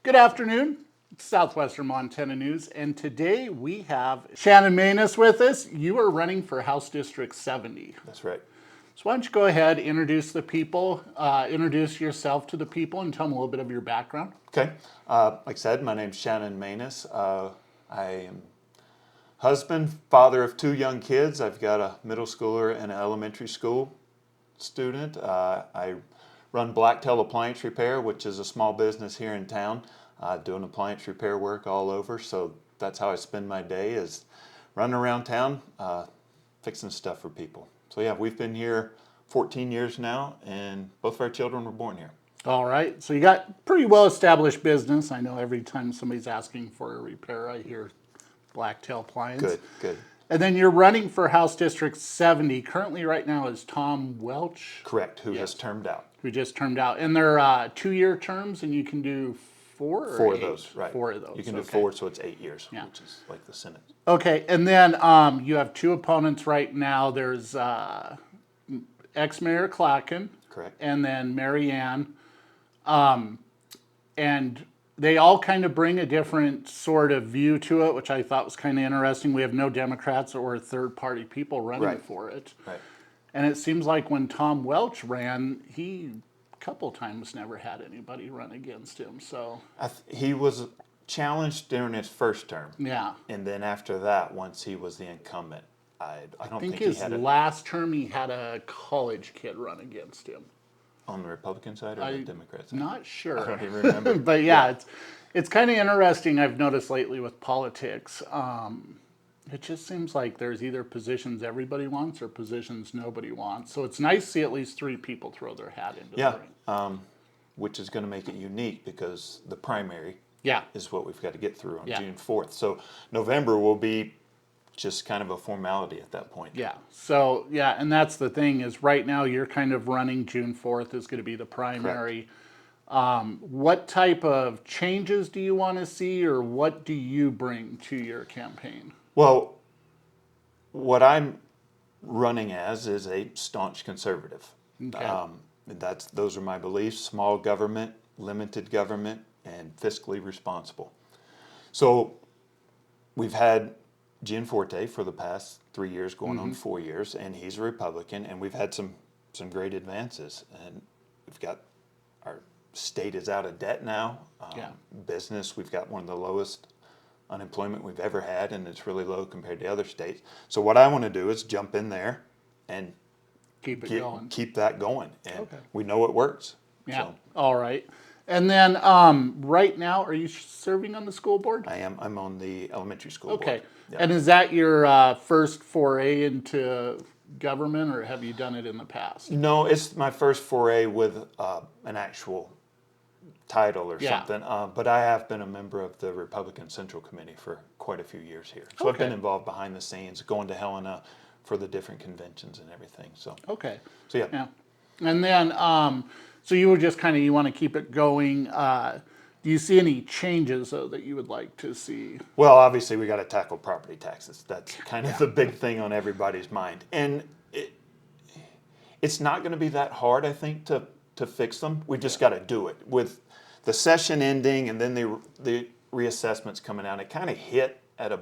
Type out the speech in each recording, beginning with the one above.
Good afternoon, it's Southwestern Montana News, and today we have Shannon Maness with us. You are running for House District 70. That's right. So why don't you go ahead, introduce the people, introduce yourself to the people, and tell them a little bit of your background. Okay. Like I said, my name's Shannon Maness. I am husband, father of 2 young kids. I've got a middle schooler and an elementary school student. I run Blacktail Appliance Repair, which is a small business here in town, doing appliance repair work all over. So that's how I spend my day, is running around town, fixing stuff for people. So yeah, we've been here 14 years now, and both of our children were born here. All right, so you got pretty well-established business. I know every time somebody's asking for a repair, I hear Blacktail Appliance. Good, good. And then you're running for House District 70. Currently, right now, is Tom Welch. Correct, who has termed out. Who just termed out. And they're 2-year terms, and you can do 4 or 4 8? of those, right. 4 of those. You can do okay. 4, so it's 8 years, Yeah. which is like the Senate. Okay, and then you have 2 opponents right now. There's ex-Mayor Clacken. Correct. And then Mary Ann. And they all kind of bring a different sort of view to it, which I thought was kind of interesting. We have no Democrats or third-party people running Right. for it. Right. And it seems like when Tom Welch ran, he a couple times never had anybody run against him. So He was challenged during his first term. yeah, And then after that, once he was the incumbent, I don't I think think he his had it last term he had a college kid run against him. on the Republican side or the Democrat side. Not sure. I don't even remember. But yeah, it's kind of interesting. I've noticed lately with politics. It just seems like there's either positions everybody wants or positions nobody wants. So it's nice to see at least 3 people throw their hat into Yeah, the ring. which is going to make it unique because the primary Yeah. is what we've got to get through on Yeah. June 4th. So November will be just kind of a formality at that point. Yeah. So yeah, and that's the thing is right now you're kind of running June 4th is going to be the primary. What type of changes do you want to see, or what do you bring to your campaign? Well, what I'm running as is a staunch conservative. Okay. Those are my beliefs: small government, limited government, and fiscally responsible. So we've had Gianforte for the past 3 years, going on 4 years, and he's a Republican, and we've had some great advances, and we've got our state is out of debt now. Yeah. Business, we've got one of the lowest unemployment we've ever had, and it's really low compared to other states. So what I want to do is jump in there and Keep it going. keep that going, and Okay. we know it works. Yeah. So All right. And then right now, are you serving on the school board? I'm on the elementary school Okay. board. Yeah. And is that your first foray into government, or have you done it in the past? No, it's my first foray with an actual title or Yeah. something. But I have been a member of the Republican Central Committee for quite a few years here. So I've been Okay. involved behind the scenes, going to Helena for the different conventions and everything. So Okay. yeah. Yeah. And then, so you were just kind of, you want to keep it going. Do you see any changes, though, that you would like to see? Well, obviously we got to tackle property taxes. That's kind of the big thing on everybody's mind, and it's not going to be that hard, I think, to fix them. We just got to do it. With the session ending and then the reassessments coming out, it kind of hit at a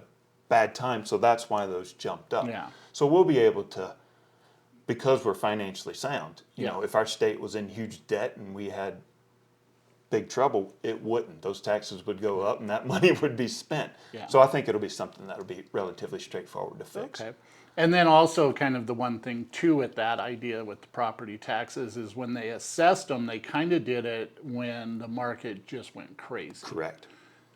bad time, so that's why those jumped up. Yeah. So we'll be able to, because we're financially sound. You Yeah. know, if our state was in huge debt and we had big trouble, it wouldn't. Those taxes would go up and that money would be spent. Yeah. So I think it'll be something that'll be relatively straightforward to fix. Okay. And then also kind of the one thing too with that idea with the property taxes is when they assessed them, they kind of did it when the market just went crazy. Correct.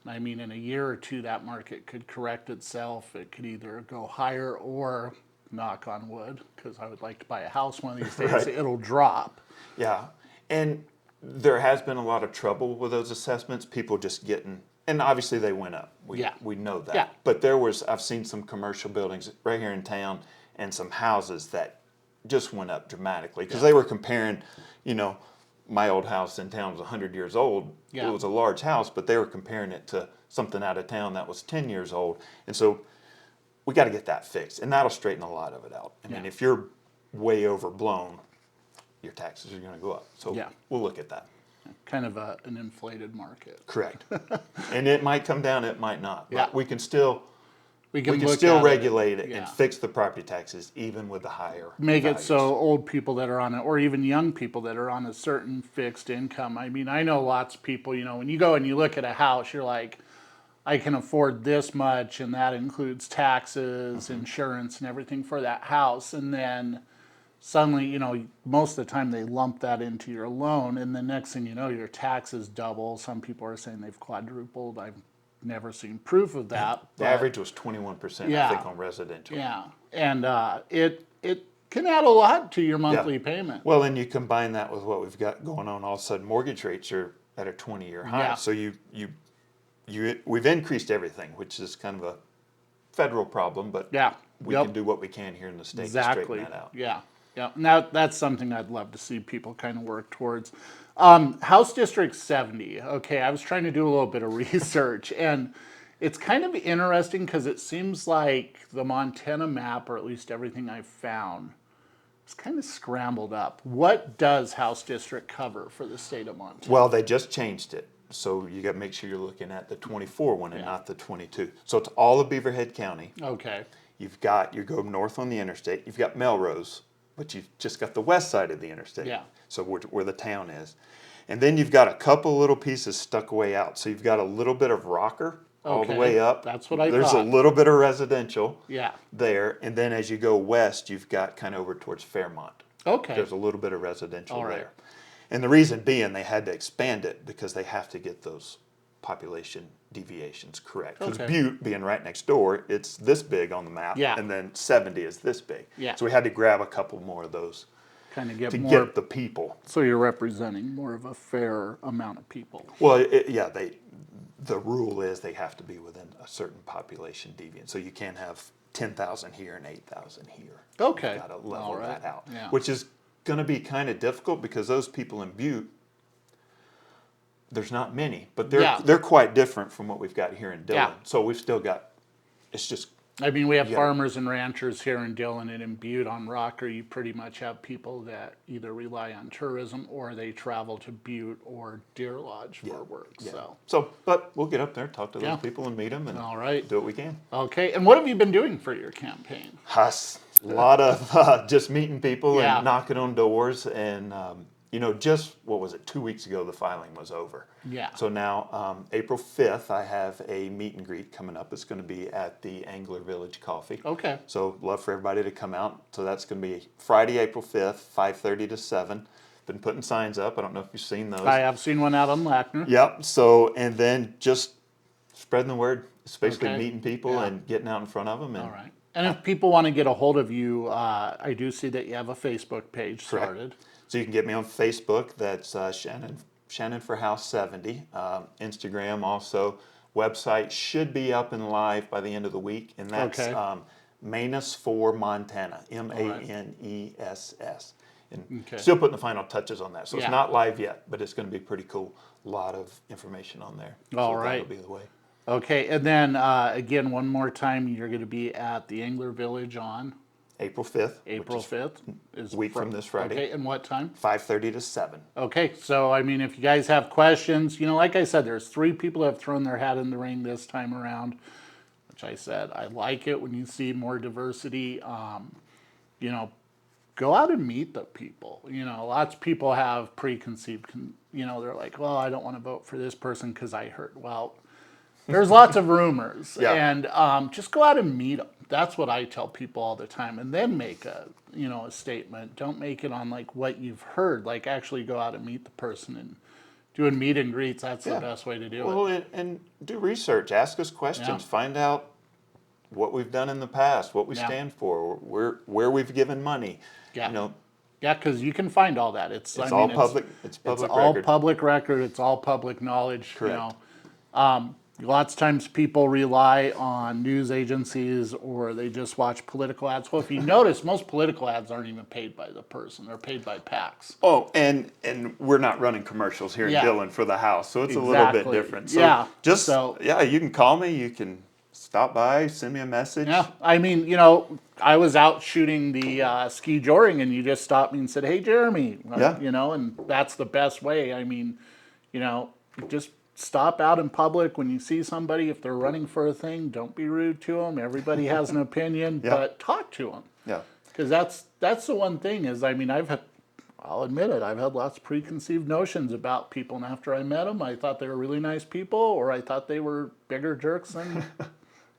I mean, in a year or two, that market could correct itself. It could either go higher or, knock on wood, because I would like to buy a house one of these days, Right. it'll drop. Yeah. And there has been a lot of trouble with those assessments. People just getting, and obviously they went up. We know that. Yeah. But I've seen some commercial buildings right here in town and some houses that just went up dramatically because they were comparing, my old house in town was 100 years old. Yeah. It was a large house, but they were comparing it to something out of town that was 10 years old. And so we got to get that fixed, and that'll straighten a lot of it out. I mean, Yeah. if you're way overblown, your taxes are going to go up. So Yeah. we'll look at that. Kind of an inflated market. Correct. And it might come down, it might not. But Yeah. we can still We can look still at regulate it yeah. and fix the property taxes even with the higher Make it values. so old people that are on it, or even young people that are on a certain fixed income. I mean, I know lots of people, when you go and you look at a house, you're like, I can afford this much, and that includes taxes, insurance, and everything for that house. And then suddenly, most of the time they lump that into your loan, and the next thing you know, your taxes double. Some people are saying they've quadrupled. I've never seen proof of that. The average was 21%, Yeah. I think, on residential. Yeah, and it can add a lot to your monthly payment. Well, and you combine that with what we've got going on. All of a sudden, mortgage rates are at a 20-year high. Yeah. So we've increased everything, which is kind of a federal problem, but Yeah, we can do what we can here in the state to exactly. straighten that out. Yeah, yeah, and that's something I'd love to see people kind of work towards. House District 70. Okay, I was trying to do a little bit of research, and it's kind of interesting because it seems like the Montana map, or at least everything I've found, is kind of scrambled up. What does House District cover for the state of Montana? Well, they just changed it. So you got to make sure you're looking at the 24 one and not the 22. So it's all of Beaverhead County. Okay. You go north on the interstate. You've got Melrose, but you've just got the west side of the interstate. Yeah. So where the town is. And then you've got a couple little pieces stuck way out. So you've got a little bit of Rocker all the Okay. way up. That's what I There's thought. a little bit of residential Yeah. there. And then as you go west, you've got kind of over towards Fairmont. Okay. There's a little bit of residential All right. there. And the reason being they had to expand it because they have to get those population deviations correct. Because Okay. Butte being right next door, it's this big on the map, Yeah. and then 70 is this big. Yeah. So we had to grab a couple more of those Kind of get to more. get the people. So you're representing more of a fair amount of people. Well, the rule is they have to be within a certain population deviance. So you can't have 10,000 here and 8,000 here. Okay. You've got to level All right. that out, Yeah. which is going to be kind of difficult because those people in Butte, there's not many, but they're quite different from what we've got here in Dillon. Yeah. So we've still got, it's just, I mean, we have Yeah. farmers and ranchers here in Dillon and in Butte. On Rocker, you pretty much have people that either rely on tourism or they travel to Butte or Deer Lodge for work. So, but we'll get up there, talk to those Yeah. people and meet them and all right. do what we can. Okay. And what have you been doing for your campaign? Us, a lot of just meeting people Yeah. and knocking on doors and, just, what was it, 2 weeks ago the filing was over. Yeah. So now, April 5th, I have a meet and greet coming up. It's going to be at the Angler Village Coffee. Okay. So love for everybody to come out. So that's going to be Friday, April 5th, 5:30 to 7. Been putting signs up. I don't know if you've seen those. I have seen one out on Lackner. Yep. So, and then just spreading the word. It's basically Okay. meeting people Yeah. and getting out in front of them. And All right. And if people want to get a hold of you, I do see that you have a Facebook page Correct. started. So you can get me on Facebook. That's Shannon for House 70. Instagram also. Website should be up and live by the end of the week, and that's Okay. Maness for Montana. Maness. And Okay. still putting the final touches on that. So Yeah. it's not live yet, but it's going to be pretty cool. A lot of information on there. All so right. That'll be the way. Okay. And then again, one more time, you're going to be at the Angler Village on April 5th. April 5th. Is a week from this Friday. Okay. And what time? 5:30 to 7. Okay, so I mean, if you guys have questions, like I said, there's 3 people that have thrown their hat in the ring this time around, which I said, I like it when you see more diversity. Go out and meet the people. Lots of people have preconceived, they're like, well, I don't want to vote for this person because I heard, well, there's lots of rumors. Yeah. And just go out and meet them. That's what I tell people all the time. And then make a statement. Don't make it on like what you've heard. Like actually go out and meet the person and doing meet and greets. That's the best way to do it. Well, and do research. Ask us questions. Yeah. Find out what we've done in the past, what we Yeah. stand for, where we've given money. Yeah. Yeah, because you can find all that. It's all public. It's public all record. public record. It's all public knowledge. Correct. Lots of times people rely on news agencies or they just watch political ads. Well, if you notice, most political ads aren't even paid by the person. They're paid by PACs. Oh, and we're not running commercials here in Yeah. Dillon for the house, so it's a little bit Exactly. different. So Yeah. you can call me. You can stop by, send me a message. Yeah, I mean, I was out shooting the ski joring and you just stopped me and said, hey, Jeremy, Yeah. and that's the best way. I mean, just stop out in public when you see somebody. If they're running for a thing, don't be rude to them. Everybody has an opinion, Yeah. but talk to them. Yeah. Because that's the one thing is, I mean, I'll admit it, I've had lots of preconceived notions about people, and after I met them, I thought they were really nice people, or I thought they were bigger jerks than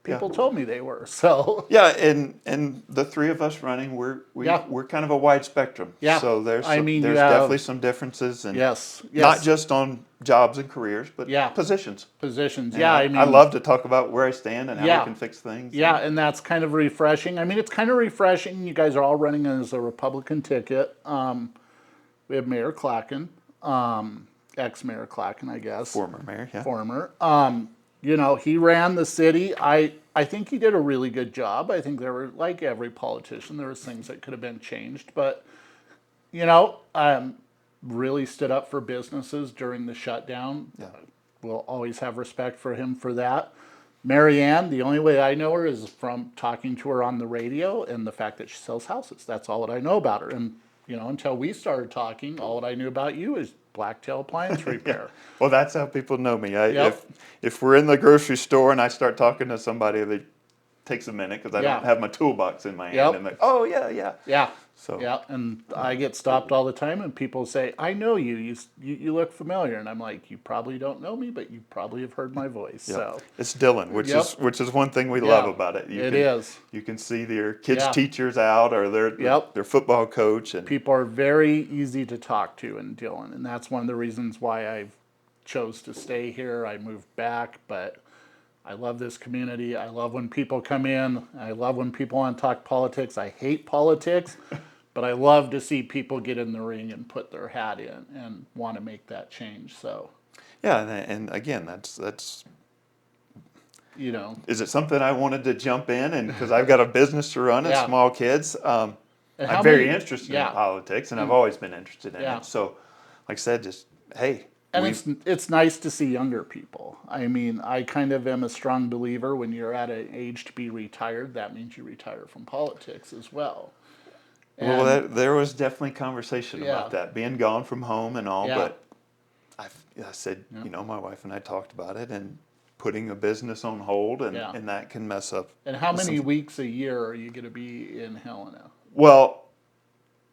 people told me they were. So Yeah, and the three of us running, Yeah. we're kind of a wide spectrum. Yeah. So there's I mean, you there's have- definitely some differences, and yes, not just on jobs and careers, but Yeah. positions. positions. And Yeah, I mean, I love to talk about where I stand and how Yeah. we can fix things. yeah, and that's kind of refreshing. I mean, it's kind of refreshing. You guys are all running as a Republican ticket. We have Mayor Clacken, ex-Mayor Clacken, I guess. Former mayor, yeah. Former. He ran the city. I think he did a really good job. I think there were, like every politician, there was things that could have been changed, but really stood up for businesses during the shutdown. Yeah. We'll always have respect for him for that. Marianne, the only way I know her is from talking to her on the radio and the fact that she sells houses. That's all that I know about her. And until we started talking, all that I knew about you is Blacktail Appliance Repair. Well, that's how people know me. Yep. If we're in the grocery store and I start talking to somebody, they takes a minute because I Yeah. don't have my toolbox in my hand, Yep. and like, oh yeah. Yeah. So Yeah, and I get stopped all the time, and people say, "I know you. You look familiar," and I'm like, "You probably don't know me, but you probably have heard my voice." yeah. So It's Dylan, which Yep. is one thing we Yeah. love about it. It is. You can see their kids' Yeah. teachers out or their Yep. their football coach, and People are very easy to talk to in Dillon, and that's one of the reasons why I chose to stay here. I moved back, but I love this community. I love when people come in. I love when people want to talk politics. I hate politics, but I love to see people get in the ring and put their hat in and want to make that change. So, yeah, and again, that's. you know, Is it something I wanted to jump in and because I've got a business to run and Yeah. small kids? And how I'm very many- interested yeah. in politics, and I've always been interested in Yeah. it. So, like I said, just hey, And we've- it's nice to see younger people. I mean, I kind of am a strong believer when you're at an age to be retired, that means you retire from politics as well. well, And- there was definitely conversation Yeah. about that, being gone from home and all. Yeah. But I said, my wife and I talked about it, and putting a business on hold, and, Yeah. and that can mess up. And how many weeks a year are you going to be in Helena? Well,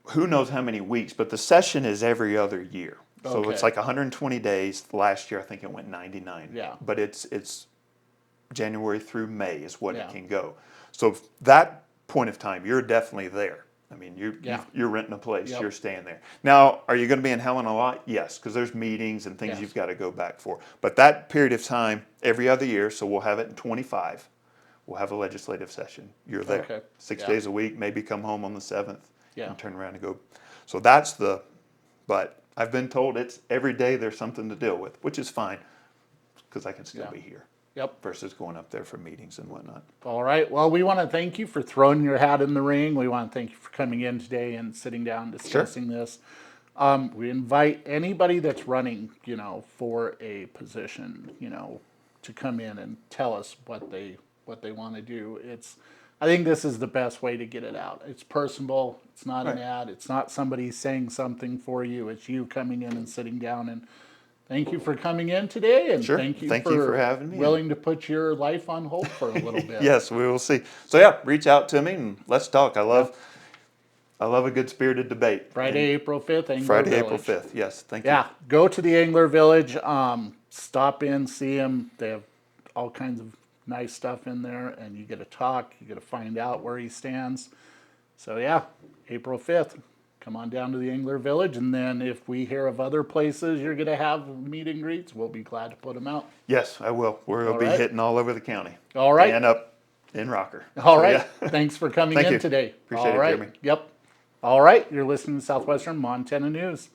who knows how many weeks, but the session is every other year. So Okay. it's like 120 days. Last year, I think it went 99. Yeah. But it's January through May is what Yeah. it can go. So that point of time, you're definitely there. I mean, Yeah. you're renting a place, Yep. you're staying there. Now, are you going to be in Helen a lot? Yes, because there's meetings and things Yes. you've got to go back for. But that period of time, every other year, so we'll have it in 25. We'll have a legislative session. You're there. Okay. 6 Yeah. days a week, maybe come home on the 7th Yeah. and turn around and go. So that's but I've been told it's every day there's something to deal with, which is fine because I can still Yeah. be here Yep. versus going up there for meetings and whatnot. All right. Well, we want to thank you for throwing your hat in the ring. We want to thank you for coming in today and sitting down discussing this. We invite anybody that's running, for a position, to come in and tell us what they want to do. I think this is the best way to get it out. It's personable. It's not an Right. ad. It's not somebody saying something for you. It's you coming in and sitting down. And thank you for coming in today. And Sure. thank you Thank you for having me. willing to put your life on hold for a little bit. Yes, we will see. So yeah, reach out to me and let's talk. I love a good spirited debate. Friday, And April 5th, Angler Friday, Village. April 5th. Yes, thank Yeah, go to the Angler Village. Stop in, see them. They have all kinds of nice stuff in there, and you get to talk. You get to find out where he stands. So yeah, April 5th. Come on down to the Angler Village, and then if we hear of other places you're going to have meet and greets, we'll be glad to put them out. you. Yes, I will. We'll All be right. hitting all over the county. All right. And up in Rocker. All So, right. yeah. Thanks for coming Thank in you. today. Appreciate All it, right. Jeremy. Yep. All right. You're listening to Southwestern Montana News.